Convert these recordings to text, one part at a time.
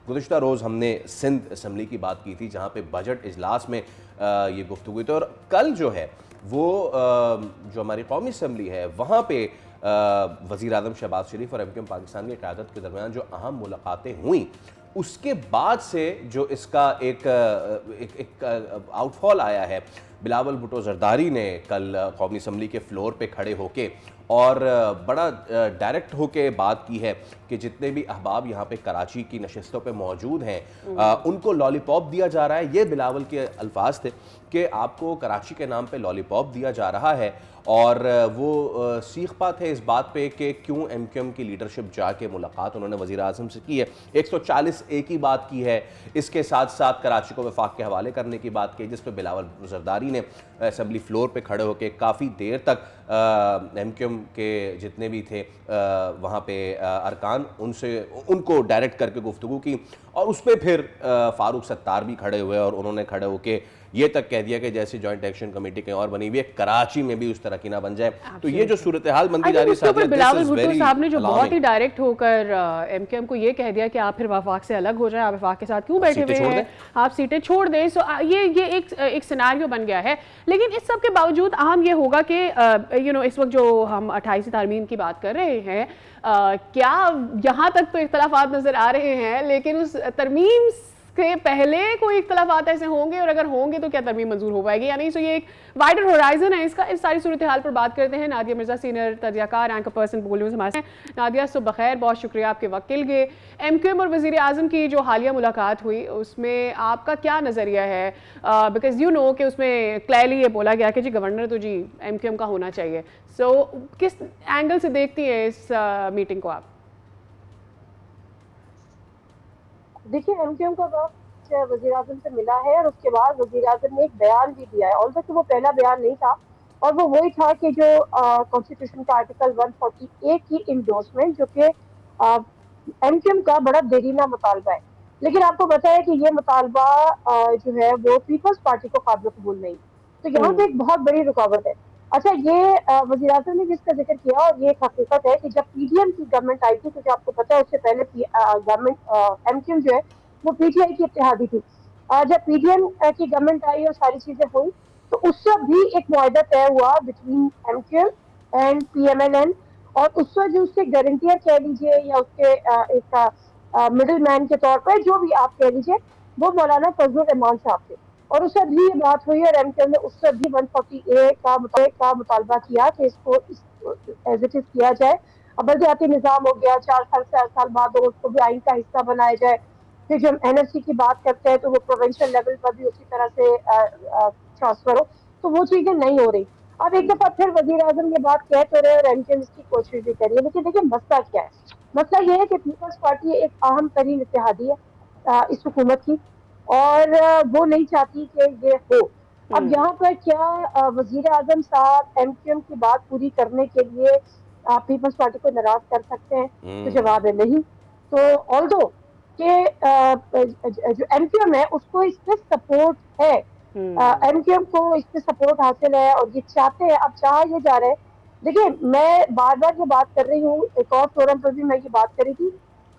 گزشتہ روز ہم نے سندھ اسمبلی کی بات کی تھی جہاں پہ بجٹ اجلاس میں یہ گفتگو ہوئی تھی، اور کل جو ہے وہ جو ہماری قومی اسمبلی ہے وہاں پہ وزیر اعظم شہباز شریف اور ایم کیو ایم پاکستان کی قیادت کے درمیان جو اہم ملاقاتیں ہوئیں، اس کے بعد سے جو اس کا ایک آؤٹ فال آیا ہے، بلاول بھٹو زرداری نے کل قومی اسمبلی کے فلور پہ کھڑے ہو کے اور بڑا ڈائریکٹ ہو کے بات کی ہے کہ جتنے بھی احباب یہاں پہ کراچی کی نشستوں پہ موجود ہیں ان کو لالی پاپ دیا جا رہا ہے. یہ بلاول کے الفاظ تھے کہ آپ کو کراچی کے نام پہ لالی پاپ دیا جا رہا ہے، اور وہ سیخ پا تھے اس بات پہ کہ کیوں ایم کیو ایم کی لیڈرشپ جا کے ملاقات انہوں نے وزیر اعظم سے کی ہے. 140A کی بات کی ہے، اس کے ساتھ ساتھ کراچی کو وفاق کے حوالے کرنے کی بات کی، جس پہ بلاول زرداری نے اسمبلی فلور پہ کھڑے ہو کے کافی دیر تک ایم کیو ایم کے جتنے بھی تھے وہاں پہ ارکان ان کو ڈائریکٹ کر کے گفتگو کی، اور اس پہ پھر فاروق ستار بھی کھڑے ہوئے اور انہوں نے کھڑے ہو کے یہ تک کہہ دیا کہ جیسے جوائنٹ ایکشن کمیٹی کہیں اور بنی ہوئی ہے، کراچی میں بھی اس طرح کی نہ بن جائے. تو یہ جو صورتحال بنتی جا رہی ہے، بلاول بھٹو صاحب نے جو بہت ہی ڈائریکٹ ہو کر ایم کیو ایم کو یہ کہہ دیا کہ آپ پھر وفاق سے الگ ہو جائیں، آپ وفاق کے ساتھ کیوں بیٹھے ہوئے ہیں، آپ سیٹیں چھوڑ دیں. سو یہ ایک سیناریو بن گیا ہے. لیکن اس سب کے باوجود اہم یہ ہوگا کہ اس وقت جو ہم 28 ترمیم کی بات کر رہے ہیں، کیا یہاں تک تو اختلافات نظر آ رہے ہیں، لیکن اس ترمیم کہ پہلے کوئی اختلافات ایسے ہوں گے، اور اگر ہوں گے تو کیا ترمیم منظور ہو پائے گی یا نہیں. سو یہ ایک وائڈر ہورائزن ہے اس کا. اس ساری صورتحال پر بات کرتے ہیں. نادیہ مرزا سینئر تجزیہ کار اینکر پرسن بول نیوز ہمارے ہیں. نادیہ صبح بخیر، بہت شکریہ آپ کے وقت کے لیے. ایم کیو ایم اور وزیر اعظم کی جو حالیہ ملاقات ہوئی اس میں آپ کا کیا نظریہ ہے؟ بیکاز کہ اس میں کلیئرلی یہ بولا گیا کہ جی گورنر تو جی ایم کیو ایم کا ہونا چاہیے. سو کس اینگل سے دیکھتی ہیں اس میٹنگ کو آپ؟ دیکھیے ایم کیو ایم کا وقت وزیر اعظم سے ملا ہے، اور اس کے بعد وزیر اعظم نے ایک بیان بھی دیا ہے. آلسو کہ وہ پہلا بیان نہیں تھا، اور وہ وہی تھا کہ جو کانسٹیٹیوشن کا آرٹیکل 140A کی انڈورسمنٹ، جو کہ ایم کیو ایم کا بڑا دیرینہ مطالبہ ہے. لیکن آپ کو پتا ہے کہ یہ مطالبہ جو ہے وہ پیپلز پارٹی کو قابل قبول نہیں. تو یہاں پہ ایک بہت بڑی رکاوٹ ہے. اچھا، یہ وزیر اعظم نے جس کا ذکر کیا، اور یہ ایک حقیقت ہے کہ جب پی ڈی ایم کی گورنمنٹ آئی تھی، کیونکہ آپ کو پتا ہے اس سے پہلے گورنمنٹ ایم کیو ایم جو ہے وہ پی ٹی آئی کی اتحادی تھی. جب پی ڈی ایم کی گورنمنٹ آئی اور ساری چیزیں ہوئی، تو اس سے بھی ایک معاہدہ طے ہوا between M Q M and P M L N, اور اس سے جو اس کے گارنٹیئر کہہ لیجیے یا اس کے ایک مڈل مین کے طور پر جو بھی آپ کہہ لیجیے، وہ مولانا فضل الرحمان صاحب تھے. اور اس سے بھی یہ بات ہوئی، اور ایم کیو ایم نے اس سے بھی 140A کا مطالبہ کیا کہ اس کو ایز اٹ از کیا جائے. اب بلدیاتی نظام ہو گیا، 4 سال بعد اس کو بھی آئین کا حصہ بنایا جائے. پھر جب این ایف سی کی بات کرتے ہیں تو وہ پروونشل لیول پر بھی اسی طرح سے ٹرانسفر ہو، تو وہ چیزیں نہیں ہو رہی. اب ایک دفعہ پھر وزیر اعظم یہ بات کہہ تو رہے اور ایم کیو ایم اس کی کوشش بھی کر رہی ہے. لیکن دیکھیں مسئلہ کیا ہے؟ مسئلہ یہ ہے کہ پیپلز پارٹی ایک اہم ترین اتحادی ہے اس حکومت کی، اور وہ نہیں چاہتی کہ یہ ہو. اب یہاں پر کیا وزیر اعظم صاحب ایم کیو ایم کی بات پوری کرنے کے لیے پیپلز پارٹی کو ناراض کر سکتے ہیں؟ تو جواب ہے نہیں. تو آلدو کہ جو ایم کیو ایم ہے اس کو اس پہ سپورٹ ہے، ایم کیو ایم کو اس پہ سپورٹ حاصل ہے، اور یہ چاہتے ہیں. اب چاہا یہ جا رہے ہیں. دیکھیے میں بار بار یہ بات کر رہی ہوں، ایک اور فورم پر بھی میں یہ بات کری تھی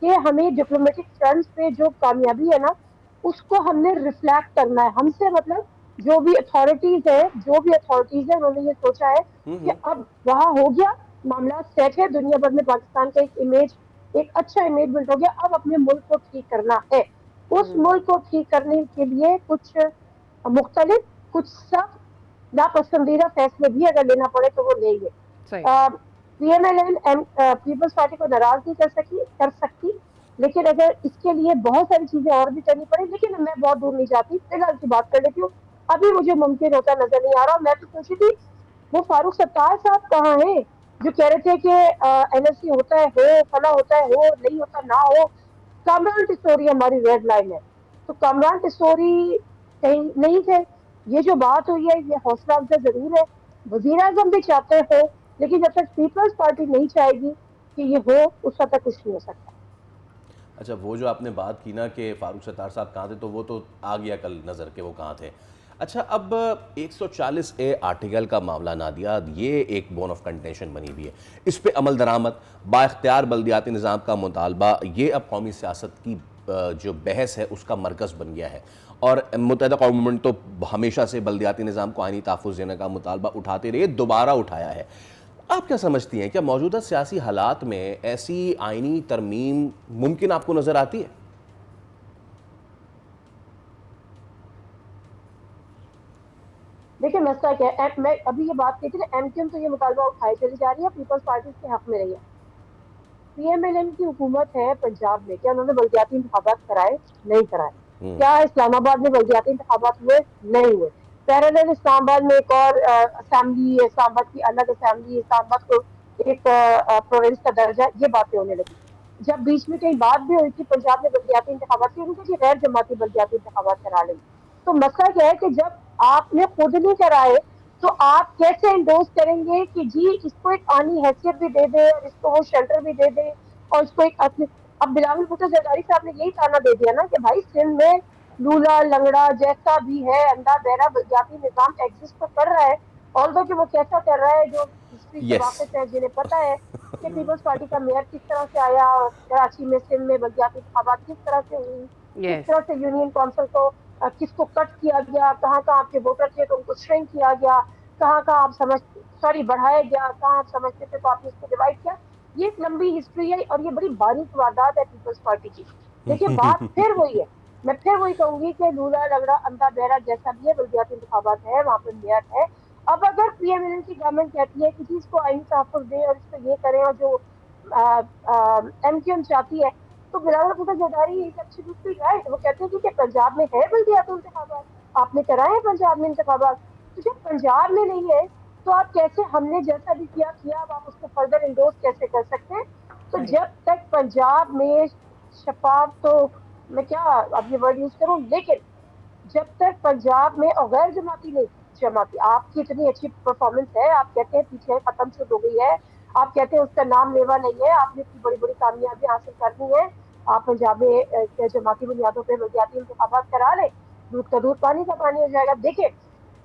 کہ ہمیں ڈپلومیٹک فرنٹ پہ جو کامیابی ہے نا، اس کو ہم نے ریفلیکٹ کرنا ہے. ہم سے مطلب جو بھی اتھارٹیز ہیں انہوں نے یہ سوچا ہے کہ اب وہاں ہو گیا، معاملات سیٹ ہے، دنیا بھر میں پاکستان کا ایک اچھا امیج بلڈ ہو گیا. اب اپنے ملک کو ٹھیک کرنا ہے. اس ملک کو ٹھیک کرنے کے لیے کچھ مختلف، کچھ سخت ناپسندیدہ فیصلے بھی اگر لینا پڑے تو وہ لیں گے. P M L N Peoples Party کو ناراض نہیں کر سکتی، لیکن اگر اس کے لیے بہت ساری چیزیں اور بھی کرنی پڑے. لیکن میں بہت دور نہیں جاتی، فی الحال کی بات کر لیتی ہوں. ابھی مجھے ممکن ہوتا نظر نہیں آ رہا. میں تو سوچی تھی وہ فاروق ستار صاحب کہاں ہیں جو کہہ رہے تھے کہ این ایس سی ہوتا ہے ہو، فلاں ہوتا ہے ہو، نہیں ہوتا نہ ہو. کامران ٹسوری ہماری ریڈ لائن ہے، تو کامران ٹسوری کہیں نہیں تھے. یہ جو بات ہوئی ہے یہ حوصلہ افزا ضرور ہے. وزیر اعظم بھی چاہتے ہو، لیکن جب تک پیپلز پارٹی نہیں چاہے گی کہ یہ ہو، اس وقت تک کچھ نہیں ہو سکتا. اچھا، وہ جو آپ نے بات کی نا کہ فاروق ستار صاحب کہاں تھے، تو وہ تو آ گیا کل نظر کہ وہ کہاں تھے. اچھا، اب 140A آرٹیکل کا معاملہ نادیہ، یہ ایک بون آف کنٹینشن بنی ہوئی ہے. اس پہ عمل درآمد، با اختیار بلدیاتی نظام کا مطالبہ، یہ اب قومی سیاست کی جو بحث ہے اس کا مرکز بن گیا ہے، اور متحدہ قومی موومنٹ تو ہمیشہ سے بلدیاتی نظام کو آئینی تحفظ دینے کا مطالبہ اٹھاتے رہے، دوبارہ اٹھایا ہے. آپ کیا سمجھتی ہیں، کیا موجودہ سیاسی حالات میں ایسی آئینی ترمیم ممکن آپ کو نظر آتی ہے؟ دیکھیں مسئلہ کیا ہے، میں ابھی یہ بات کہتی تھی ایم کیو ایم تو یہ مطالبہ اٹھائے چلی جا رہی ہے، پیپلز پارٹی کے حق میں رہی ہے. پی ایم ایل این کی حکومت ہے پنجاب میں، کیا انہوں نے بلدیاتی انتخابات کرائے؟ نہیں کرائے. کیا اسلام آباد میں بلدیاتی انتخابات ہوئے؟ نہیں ہوئے. پیرالل اسلام آباد میں ایک اور اسمبلی، اسلام آباد کی الگ اسمبلی، اسلام آباد کو ایک پروونس کا درجہ، یہ باتیں ہونے لگی. جب بیچ میں کئی بات بھی ہوئی تھی پنجاب میں بلدیاتی انتخابات کی، ان کو غیر جماعتی بلدیاتی انتخابات کرا لیں. تو مسئلہ کیا ہے کہ جب آپ نے خود نہیں کرائے تو آپ کیسے انڈوز کریں گے کہ جی اس کو ایک آنی حیثیت بھی دے دے اور اس کو وہ شیلٹر بھی دے دے اور اس کو ایک اب بلاول بھٹو زرداری صاحب نے یہی تانا دے دیا نا کہ بھائی سندھ میں لولا لنگڑا جیسا بھی ہے اندھا بہرا بلدیاتی نظام ایگزسٹ تو کر رہا ہے، آلدو کہ وہ کیسا کر رہا ہے، جو ہسٹری سے یس. واقف ہے جنہیں پتہ ہے کہ پیپلز پارٹی کا میئر کس طرح سے آیا، کراچی میں سندھ میں بلدیاتی انتخابات کس طرح سے ہوئی، کس طرح سے یونین کونسل کو کس کو کٹ کیا گیا، کہاں کہاں آپ کے ووٹر تھے تو ان کو شرنک کیا گیا، کہاں کہاں آپ بڑھایا گیا، کہاں آپ سمجھتے تھے تو آپ نے اس کو ڈیوائڈ کیا. یہ ایک لمبی ہسٹری ہے اور یہ بڑی باریک واردات ہے پیپلز پارٹی کی. دیکھیے بات پھر وہی ہے، میں پھر وہی کہوں گی کہ لولا لگڑا اندھا بہرا جیسا بھی ہے بلدیاتی انتخابات ہے، وہاں پہ میئر ہے. اب اگر پی ایم ایل این کی گورنمنٹ کہتی ہے کہ جی اس کو آئینی تحفظ دیں اور اس کو یہ کریں، اور جو ایم کیو ایم چاہتی ہے، تو بلاول بھٹو زرداری رائٹ، وہ کہتے ہیں کہ پنجاب میں ہے بلدیاتی انتخابات، آپ نے کرائے ہیں پنجاب میں انتخابات. تو جب پنجاب میں نہیں ہے تو آپ کیسے ہم نے جیسا بھی کیا اب آپ اس کو فردر انڈوز کیسے کر سکتے ہیں؟ تو جب تک پنجاب میں شفاف، تو میں کیا اب یہ ورڈ یوز کروں، لیکن جب تک پنجاب میں اور غیر جماعتی نہیں، جماعتی آپ کی اتنی اچھی پرفارمنس ہے، آپ کہتے ہیں پیچھے ختم شد ہو گئی ہے، آپ کہتے ہیں اس کا نام لیوا نہیں ہے، آپ نے اتنی بڑی بڑی کامیابی حاصل کرنی ہے، آپ پنجاب میں جماعتی بنیادوں پہ بلدیاتی انتخابات کرا لیں، دودھ کا دودھ پانی کا پانی ہو جائے گا. دیکھیں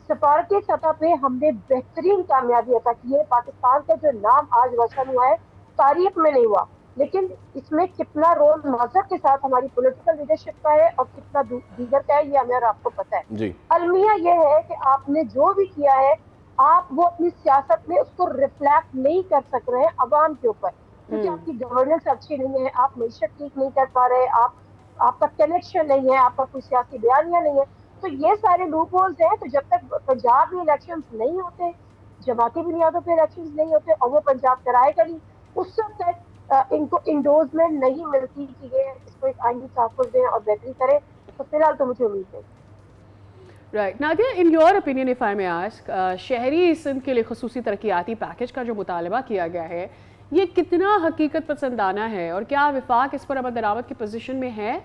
سفارتی سطح پہ ہم نے بہترین کامیابی عطا کی ہے، پاکستان کا جو نام آج روشن ہوا ہے تاریخ میں نہیں ہوا، لیکن اس میں کتنا رول معذرت کے ساتھ ہماری پولیٹیکل لیڈرشپ کا ہے اور کتنا دیگر کا ہے یہ ہمیں اور آپ کو پتہ ہے. جی. المیہ یہ ہے کہ آپ نے جو بھی کیا ہے آپ وہ اپنی سیاست میں اس کو ریفلیکٹ نہیں کر سک رہے ہیں عوام کے اوپر، کیونکہ آپ کی گورننس اچھی نہیں ہے، آپ معیشت ٹھیک نہیں کر پا رہے، آپ کا کنیکشن نہیں ہے، آپ کا کوئی سیاسی بیانیہ نہیں ہے. تو یہ سارے لوپ ہولز ہیں. تو جب تک پنجاب میں الیکشنز نہیں ہوتے، جماعتی بنیادوں پہ الیکشنز نہیں ہوتے اور وہ پنجاب کرائے گا نہیں، اس وقت تک ان کو انڈورسمنٹ نہیں ملتی کہ یہ اس کو ایک آئینی تحفظ دیں اور بہتری کریں. تو فی الحال تو مجھے امید نہیں. Right Nadia, in your opinion if I may ask, شہری سندھ کے لیے خصوصی ترقیاتی پیکج کا جو مطالبہ کیا گیا ہے یہ کتنا حقیقت پسندانہ ہے، اور کیا وفاق اس پر عمل درآمد کی پوزیشن میں ہے؟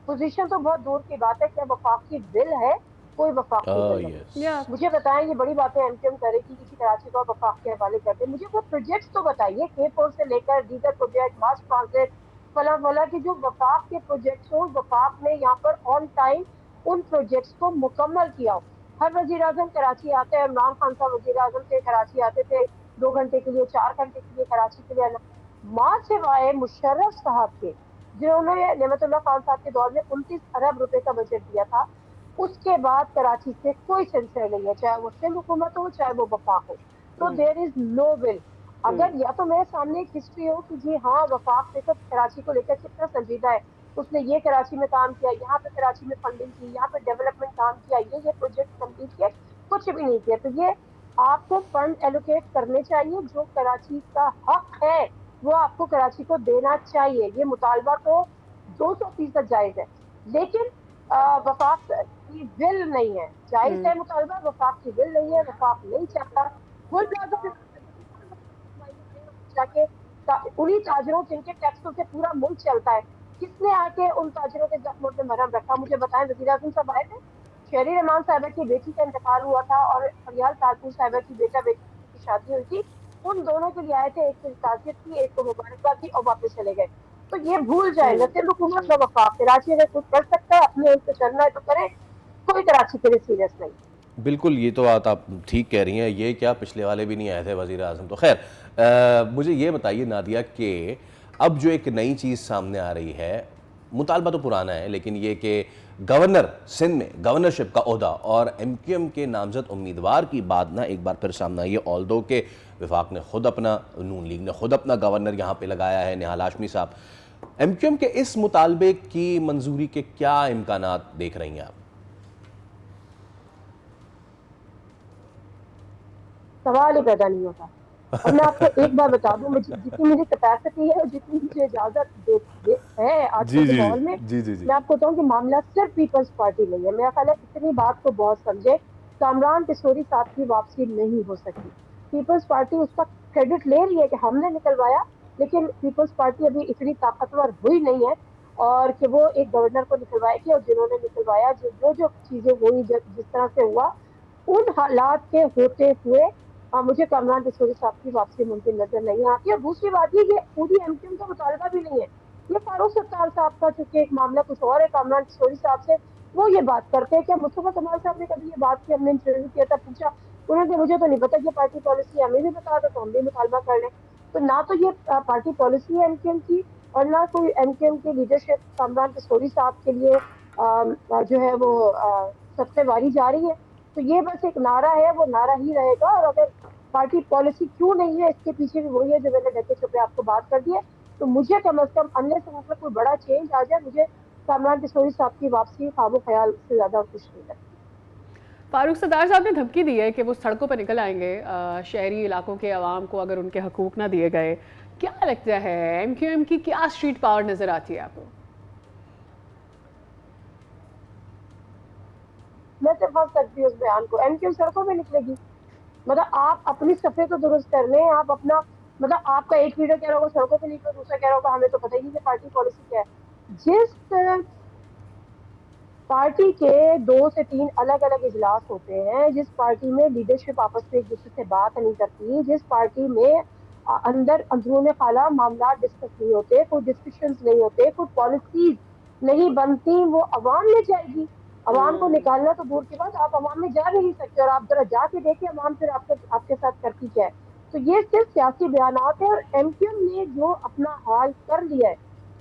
پوزیشن تو بہت دور کی بات ہے، کیا وفاقی بل ہے؟ کوئی وفاقی بل نہیں. مجھے بتائیں، یہ بڑی باتیں ایم کیو ایم کرے گی کسی کراچی کو وفاق کے حوالے کر دیں، مجھے وہ پروجیکٹس تو بتائیے، K4 سے لے کر دیگر پروجیکٹ، ماس ٹرانزٹ، فلاں فلاں کی جو وفاق کے پروجیکٹس ہوں، وفاق نے یہاں پر آن ٹائم ان پروجیکٹس کو مکمل کیا ہو. ہر وزیر اعظم کراچی آتا ہے، عمران خان صاحب وزیر اعظم سے کراچی آتے تھے 2 گھنٹے کے لیے، 4 گھنٹے کے لیے کراچی کے لیے آنا. ماں سوائے مشرف صاحب کے، جنہوں نے نعمت اللہ خان صاحب کے دور میں 29 ارب روپے کا بجٹ دیا تھا، اس کے بعد کراچی سے کوئی سلسلہ نہیں ہے، چاہے وہ سندھ حکومت ہو چاہے وہ وفاق ہو. تو دیر از نو ول. اگر یا تو میرے سامنے ایک ہسٹری ہو کہ جی ہاں وفاق دیکھو کراچی کو لے کر کتنا سنجیدہ ہے، اس نے یہ کراچی میں کام کیا، یہاں پہ کراچی میں فنڈنگ کی، یہاں پہ ڈیولپمنٹ کام کیا، یہ پروجیکٹ کمپلیٹ کیا، کچھ بھی نہیں کیا. تو یہ آپ کو فنڈ ایلوکیٹ کرنے چاہیے، جو کراچی کا حق ہے وہ آپ کو کراچی کو دینا چاہیے. یہ مطالبہ تو 200% جائز ہے، لیکن وفاق کی ول نہیں ہے. جائز ہے مطالبہ، وفاق کی ول نہیں ہے، وفاق نہیں چاہتا. وہ جا کے انہیں تاجروں جن کے ٹیکسوں سے پورا ملک چلتا ہے، کس نے آ کے ان تاجروں کے زخموں پہ مرہم رکھا؟ مجھے بتائیں. وزیر اعظم صاحب آئے تھے، شہری رحمان صاحبہ کی بیٹی کا انتقال ہوا تھا اور فریال تارپور صاحبہ کی بیٹا بیٹی کی شادی ہوئی تھی، ان دونوں کے لیے آئے تھے، ایک کو تعزیت کی، ایک کو مبارکباد دی اور واپس چلے گئے. تو یہ بھول جائے نہ صرف حکومت نہ وفاق. کراچی اگر کچھ کر سکتا ہے اپنے ان سے چلنا ہے تو کرے، کوئی کراچی کے لیے سیریس نہیں. بالکل، یہ تو بات آپ ٹھیک کہہ رہی ہیں. یہ کیا پچھلے والے بھی نہیں آئے تھے وزیر اعظم. تو خیر مجھے یہ بتائیے نادیہ کہ اب جو ایک نئی چیز سامنے آ رہی ہے، مطالبہ تو پرانا ہے لیکن یہ کہ گورنر سندھ میں گورنرشپ کا عہدہ اور ایم کیو ایم کے نامزد امیدوار کی بات نہ ایک بار پھر سامنے آئی ہے. آلدو کہ وفاق نے خود اپنا، نون لیگ نے خود اپنا گورنر یہاں پہ لگایا ہے، نہال ہاشمی صاحب. ایم کیو ایم کے اس مطالبے کی منظوری کے کیا امکانات دیکھ رہی ہیں آپ؟ سوال ہی پیدا نہیں ہوتا. اور میں آپ کو ایک بار بتا دوں، جتنی میری کیپیسٹی ہے اور جتنی مجھے اجازت ہے آج کل کے ماحول میں، میں آپ کو بتاؤں کہ معاملہ صرف پیپلز پارٹی نہیں ہے. میرا خیال ہے اتنی بات کو بہت سمجھے. کامران پشوری صاحب کی واپسی نہیں ہو سکتی. پیپلز پارٹی اس کا کریڈٹ لے رہی ہے کہ ہم نے نکلوایا، لیکن پیپلز پارٹی ابھی اتنی طاقتور ہوئی نہیں ہے اور کہ وہ ایک گورنر کو نکلوائے گی. اور جنہوں نے نکلوایا، جو چیزیں ہوئی، جس طرح سے ہوا، ان حالات کے ہوتے ہوئے مجھے کامران پشوری صاحب کی واپسی ممکن نظر نہیں آتی. اور دوسری بات یہ پوری ایم کیو ایم کا مطالبہ بھی نہیں ہے. یہ فاروق ستار صاحب کا چونکہ ایک معاملہ کچھ اور ہے کامران پشوری صاحب سے، وہ یہ بات کرتے ہیں کہ مصطفیٰ کمال صاحب نے کبھی یہ بات کی، ہم نے انٹرویو کیا تھا، پوچھا انہوں نے، مجھے تو نہیں پتا کہ پارٹی پالیسی ہمیں بھی بتا دو تو ہم بھی مطالبہ کر لیں. تو نہ تو یہ پارٹی پالیسی ہے ایم کیو ایم کی، اور نہ کوئی ایم کیو ایم کی لیڈرشپ کامران پشوری صاحب کے لیے جو ہے وہ سب سے واری جا رہی ہے. تو یہ بس ایک نعرہ ہے، وہ نعرہ ہی رہے گا. اور اگر پارٹی پالیسی کیوں نہیں ہے، اس کے پیچھے بھی وہی ہے جو میں نے ڈھکے چھپے آپ کو بات کر دی ہے. تو مجھے کم از کم انلے سے مطلب کوئی بڑا چینج آ جائے، مجھے کامران پشوری صاحب کی واپسی خواب و خیال سے زیادہ خوش نہیں کرتی. فاروق ستار صاحب نے دھمکی دی ہے کہ وہ سڑکوں پر نکل آئیں گے شہری علاقوں کے عوام کو اگر ان کے حقوق نہ دیے گئے. کیا لگتا ہے ایم کیو ایم کی کیا اسٹریٹ پاور نظر آتی ہے آپ کو؟ میں صرف بات کرتی ہوں اس بیان کو، ایم کیو سڑکوں پہ نکلے گی. مطلب آپ اپنی صفحے تو درست کر لیں. آپ اپنا مطلب آپ کا ایک ویڈیو کہہ رہا ہوگا سڑکوں پہ نکلو، دوسرا کہہ رہا ہوگا ہمیں تو پتہ ہی نہیں کہ پارٹی پالیسی کیا ہے. جس پارٹی کے 2 سے 3 الگ الگ اجلاس ہوتے ہیں، جس پارٹی میں لیڈرشپ آپس میں ایک دوسرے سے بات نہیں کرتی، جس پارٹی میں اندرون خالہ معاملات ڈسکس نہیں ہوتے، کوئی ڈسکشنز نہیں ہوتے، کوئی پالیسیز نہیں بنتی، وہ عوام میں جائے گی. عوام کو نکالنا تو دور کی بات، آپ عوام میں جا نہیں سکتے. اور آپ ذرا جا کے دیکھیں عوام پھر آپ کے ساتھ کرتی کیا ہے. تو یہ صرف سیاسی بیانات ہیں، اور ایم کیو ایم نے جو اپنا حال کر لیا ہے.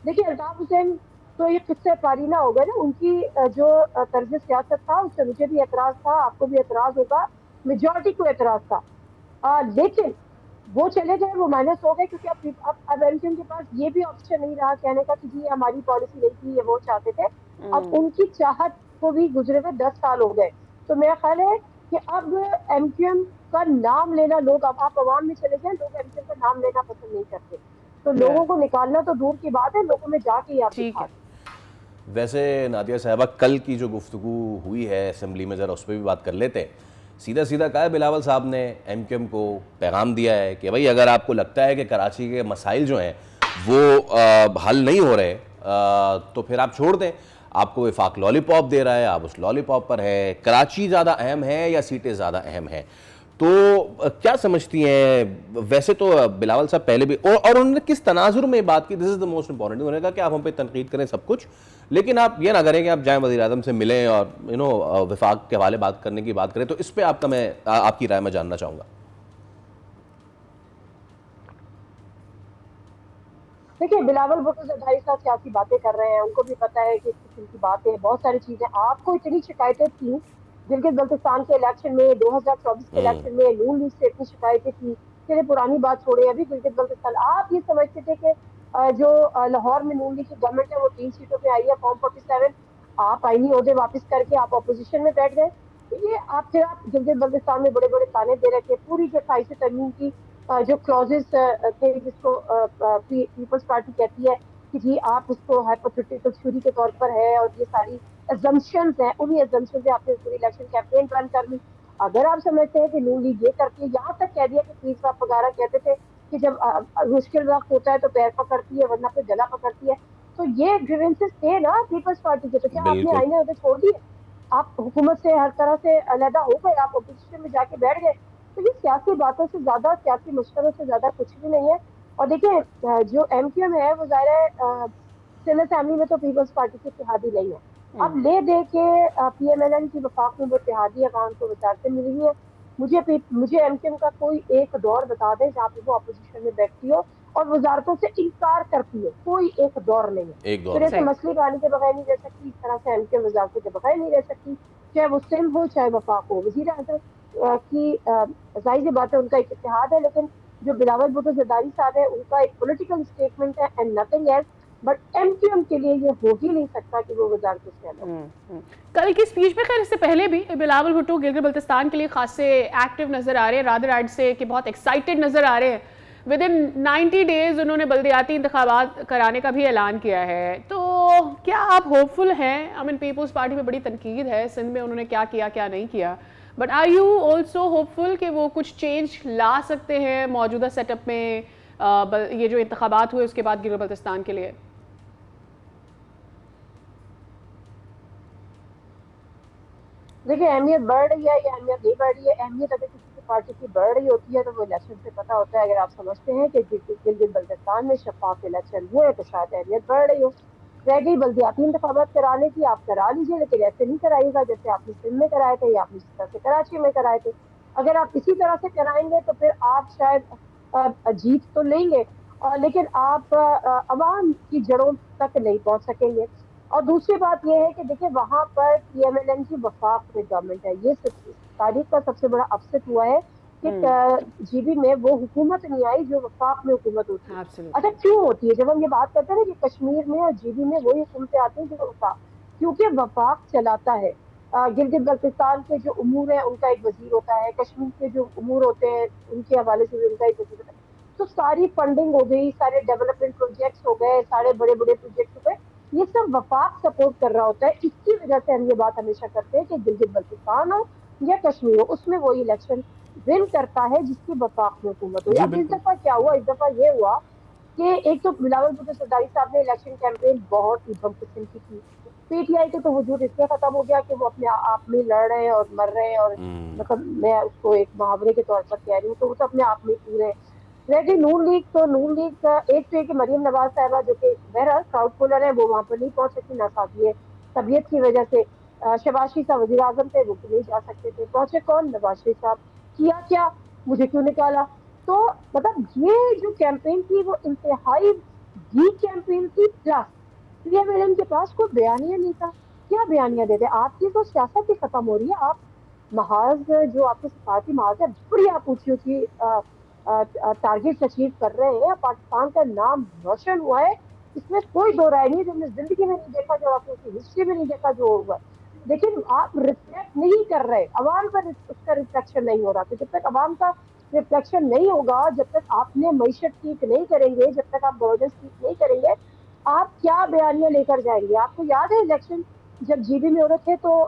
دیکھیے الطاف حسین تو یہ خود سے پاری نہ ہو گئے نا، ان کی جو طرز سیاست تھا اس سے مجھے بھی اعتراض تھا، آپ کو بھی اعتراض ہوگا، میجورٹی کو اعتراض تھا. لیکن وہ چلے گئے، وہ مائنس ہو گئے، کیونکہ اب ایم کیو ایم کے پاس یہ بھی آپشن نہیں رہا کہنے کا کہ جی ہماری پالیسی نہیں تھی، یہ وہ چاہتے تھے. اب ان کی چاہت کو بھی گزرے ہوئے 10 سال ہو گئے. تو میرا خیال ہے کہ اب ایم کیو ایم کا نام لینا، لوگ اب آپ عوام میں چلے جائیں، لوگ ایم کیو ایم کا نام لینا پسند نہیں کرتے. تو لوگوں کو نکالنا تو دور کی بات ہے، لوگوں میں جا کے ہی آپ دکھا دیں. ویسے نادیہ صاحبہ کل کی جو گفتگو ہوئی ہے اسمبلی میں، ذرا اس پہ بھی بات کر لیتے ہیں. سیدھا کہا ہے بلاول صاحب نے، ایم کیو ایم کو پیغام دیا ہے کہ بھائی اگر آپ کو لگتا ہے کہ کراچی کے مسائل جو ہیں وہ حل نہیں ہو رہے تو پھر آپ چھوڑ دیں. آپ کو وفاق لالی پاپ دے رہا ہے، آپ اس لالی پاپ پر ہے. کراچی زیادہ اہم ہے یا سیٹیں زیادہ اہم ہیں؟ تو کیا سمجھتی ہیں؟ ویسے تو بلاول صاحب پہلے بھی اور انہوں نے کس تناظر میں بات کی، دس از دا موسٹ امپورٹنٹ. انہوں نے کہا کہ آپ ہم پہ تنقید کریں سب کچھ، لیکن آپ یہ نہ کریں کہ آپ جائیں وزیر اعظم سے ملیں اور وفاق کے حوالے بات کرنے کی بات کریں. تو اس پہ آپ کی رائے میں جاننا چاہوں گا. دیکھیے بلاول بھٹو سے 2.5 سال سیاسی باتیں کر رہے ہیں، ان کو بھی پتا ہے کہ اس قسم کی باتیں بہت ساری چیزیں. آپ کو اتنی شکایتیں تھیں گلگت بلتستان کے الیکشن میں، 2024 کے الیکشن میں نون لیگ سے اتنی شکایتیں تھیں. چلے پرانی بات چھوڑے، ابھی گلگت بلتستان آپ یہ سمجھتے تھے کہ جو لاہور میں نون لیگ کی گورنمنٹ ہے وہ 3 سیٹوں پہ آئی ہے، فارم 47 آپ آئینی عہدے واپس کر کے آپ اپوزیشن میں بیٹھ گئے. یہ آپ گلگت بلتستان میں بڑے بڑے تانے دے رہے تھے. پوری جو 28 ترمیم کی جو کلوزز تھے، جس کو پیپلز پارٹی کہتی ہے کہ جی آپ اس کو ہائپوتھیٹیکل تھیوری کے طور پر ہے، اور یہ ساری ایزمپشنز ہیں، انہی ایزمپشنز سے آپ نے پوری الیکشن کیمپین رن کر لی. اگر آپ سمجھتے ہیں کہ نون لیگ یہ کرتی ہے، یہاں تک کہہ دیا کہ پیر صاحب وغیرہ کہتے تھے کہ جب مشکل وقت ہوتا ہے تو پیر پکڑتی ہے ورنہ پھر گلا پکڑتی ہے. تو یہ گریونسز تھے نا پیپلز پارٹی کے، تو کیا آپ نے آئینے عہدے چھوڑ دیے؟ آپ حکومت سے ہر طرح سے علیحدہ ہو گئے، آپ اپوزیشن میں جا کے بیٹھ گئے. تو یہ سیاسی باتوں سے زیادہ، سیاسی مشوروں سے زیادہ کچھ بھی نہیں ہے. اور دیکھیں جو ایم کیو ایم ہے وہ ظاہر ہے سندھ اسمبلی میں تو پیپلز پارٹی کی اتحادی نہیں ہے. اب لے دے کے پی ایم ایل این کی وفاق میں وہ اتحادی عوام کو وزارتیں مل رہی ہے. مجھے ایم کیو ایم کا کوئی ایک دور بتا دیں جہاں پہ وہ اپوزیشن میں بیٹھتی ہو اور وزارتوں سے انکار کرتی ہے. کوئی ایک دور نہیں ہے. پھر ایسے مسئلے پانی کے بغیر نہیں رہ سکتی, اس طرح سے ایم کیو ایم وزارتوں کے بغیر نہیں رہ سکتی, چاہے وہ سندھ ہو چاہے وفاق ہو. وزیر اعظم کی ظاہر سی بات ہے ان کا ایک اتحاد ہے, لیکن جو بلاول بھٹو زرداری صاحب ہے ان کا ایک پولیٹیکل اسٹیٹمنٹ ہے and nothing else. But M Q M کے لیے یہ ہو ہی نہیں سکتا کہ وہ وزارتوں سے الگ. کل کی اسپیچ میں خیر اس سے پہلے بھی بلاول بھٹو گلگت بلتستان کے لیے خاصے ایکٹیو نظر آ رہے ہیں, رادر ایڈ سے کہ بہت ایکسائٹیڈ نظر آ رہے ہیں. ود ان 90 days انہوں نے بلدیاتی انتخابات کرانے کا بھی اعلان کیا ہے. تو کیا آپ ہوپ فل ہیں؟ پیپلز پارٹی میں بڑی تنقید ہے سندھ میں انہوں نے کیا کیا کیا نہیں کیا, but are you also hopeful کہ وہ کچھ چینج لا سکتے ہیں موجودہ سیٹ اپ میں یہ جو انتخابات ہوئے اس کے بعد گلگت بلتستان کے لیے؟ دیکھیے اہمیت بڑھ رہی ہے یا اہمیت نہیں بڑھ رہی ہے. اہمیت اگر کسی کی پارٹی کی بڑھ رہی ہوتی ہے تو وہ الیکشن سے پتہ ہوتا ہے. اگر آپ سمجھتے ہیں کہ گلگت بلتستان میں شفاف الیکشن ہوئے تو شاید اہمیت بڑھ رہی ہو. رہ گئی بلدیاتی انتخابات کرانے کی, آپ کرا لیجیے, لیکن ایسے نہیں کرائیے گا جیسے آپ نے سندھ میں کرائے تھے یا آپ نے جس طرح سے کراچی میں کرائے تھے. اگر آپ اسی طرح سے کرائیں گے تو پھر آپ شاید جیت تو لیں گے لیکن آپ عوام کی جڑوں تک نہیں پہنچ سکیں گے. اور دوسری بات یہ ہے کہ دیکھیں وہاں پر پی ایم ایل این کی وفاق میں گورنمنٹ ہے. یہ تاریخ کا سب سے بڑا اپسٹ ہوا ہے کہ جی بی میں وہ حکومت نہیں آئی جو وفاق میں حکومت ہوتی ہے. اچھا کیوں ہوتی ہے؟ جب ہم یہ بات کرتے ہیں نا کہ کشمیر میں اور جی بی میں وہی حکومتیں آتی ہیں جو وفاق, کیونکہ وفاق چلاتا ہے. گلگت بلتستان کے جو امور ہیں ان کا ایک وزیر ہوتا ہے, کشمیر کے جو امور ہوتے ہیں ان کے حوالے سے ان کا ایک وزیر ہوتا ہے. تو ساری فنڈنگ ہو گئی, سارے ڈیولپمنٹ پروجیکٹس ہو گئے, سارے بڑے بڑے پروجیکٹس ہو گئے, یہ سب وفاق سپورٹ کر رہا ہوتا ہے. اس کی وجہ سے ہم یہ بات ہمیشہ کرتے ہیں کہ گلگت بلتستان ہو یا کشمیر ہو اس میں وہی الیکشن ون کرتا ہے جس کی وفاق میں حکومت ہوئی. اب اس دفعہ کیا ہوا, اس دفعہ یہ ہوا کہ ایک تو بلاول بھٹو زرداری صاحب نے الیکشن کیمپین بہت ہی بم قسم کی کی. پی ٹی آئی کا تو وجود اس لیے ختم ہو گیا کہ وہ اپنے آپ میں لڑ رہے ہیں اور مر رہے ہیں, اور مطلب میں اس کو ایک محاورے کے طور پر کہہ رہی ہوں, تو وہ تو اپنے آپ میں پورے رہ گئی. نون لیگ تو نون لیگ کا ایک تو یہ کہ مریم نواز صاحبہ جو کہ بہرحال کراؤڈ پولر ہے وہ وہاں پر نہیں پہنچ سکتی, ناصابی طبیعت کی وجہ سے. شہباز شریف صاحب وزیر اعظم تھے, وہ نہیں جا سکتے تھے. پہنچے کون؟ نواز شریف صاحب. کیا مجھے کیوں نکالا؟ تو مطلب یہ جو کیمپین تھی وہ انتہائی ویک کیمپین تھی. Plus P M L N کے پاس کوئی بیانیہ نہیں تھا. کیا بیانیہ دیتے؟ آپ کی تو سیاست ہی ختم ہو رہی ہے. آپ محاذ جو آپ کے سفارتی محاذ ہے بڑی آپ اونچی اونچی ٹارگیٹ اچیو کر رہے ہیں. پاکستان کا نام روشن ہوا ہے, اس میں کوئی دو رائے نہیں. جو ہم نے زندگی میں نہیں دیکھا, جو آپ نے ہسٹری میں نہیں دیکھا جو ہوگا, لیکن آپ ریفلیکٹ نہیں کر رہے. عوام پر اس کا ریفلیکشن نہیں ہو رہا. تو جب تک عوام کا ریفلیکشن نہیں ہوگا, جب تک آپ نے معیشت ٹھیک نہیں کریں گے, جب تک آپ گورننس ٹھیک نہیں کریں گے, آپ کیا بیانیہ لے کر جائیں گے؟ آپ کو یاد ہے الیکشن جب جی بی میں ہو رہے تھے تو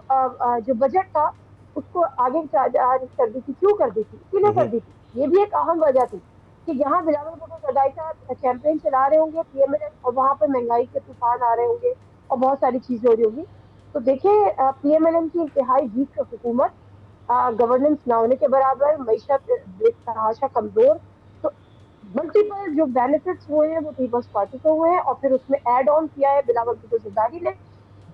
جو بجٹ تھا اس کو آگے کر دی تھی. کیوں کر دی تھی؟ اسی لیے کر دی تھی. یہ بھی ایک اہم وجہ تھی کہ یہاں بلاول بھٹو زرداری صاحب کیمپین چلا رہے ہوں گے پی ایم ایل این, اور وہاں پہ مہنگائی کے طوفان آ رہے ہوں گے اور بہت ساری چیزیں ہو رہی ہوں گی. تو دیکھیں پی ایم ایل این کی انتہائی ویک حکومت, گورننس نہ ہونے کے برابر, معیشت تحاشا کمزور, تو ملٹیپل جو بینیفٹس ہوئے ہیں وہ پیپلز پارٹی کو ہوئے ہیں, اور پھر اس میں ایڈ آن کیا ہے بلاول بھٹو زرداری نے.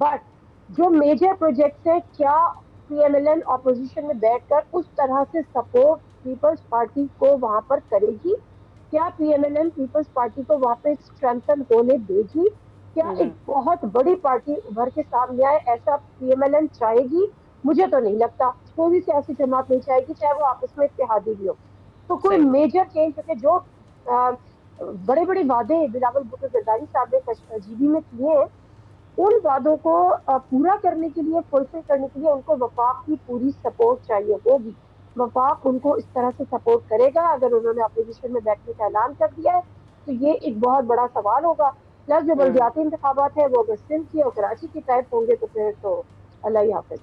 بٹ جو میجر پروجیکٹس ہیں, کیا P M L N opposition میں بیٹھ کر اس طرح سے سپورٹ پیپلز پارٹی کو وہاں پر کرے گی؟ کیا P M L N Peoples Party کو وہاں پہ اسٹرینتھن ہونے دے گی؟ کیا ایک بہت بڑی پارٹی ابھر کے سامنے آئے, ایسا پی ایم ایل این چاہے گی؟ مجھے تو نہیں لگتا. کوئی بھی سیاسی جماعت نہیں چاہے گی, چاہے وہ آپس میں اتحادی بھی ہو. تو کوئی میجر چینج, کیونکہ جو بڑے بڑے وعدے بلاول بھٹو زرداری صاحب نے جی بی میں کیے ہیں, ان وعدوں کو پورا کرنے کے لیے, فلفل کرنے کے لیے ان کو وفاق کی پوری سپورٹ چاہیے ہوگی. وفاق ان کو اس طرح سے سپورٹ کرے گا. اگر انہوں نے اپوزیشن میں بیٹھنے کا اعلان کر دیا ہے تو یہ ایک بہت بڑا سوال ہوگا. پلس جو بلدیاتی انتخابات ہیں وہ اگر سندھ کی اور کراچی کی ٹائپ ہوں گے تو پھر تو اللہ ہی حافظ.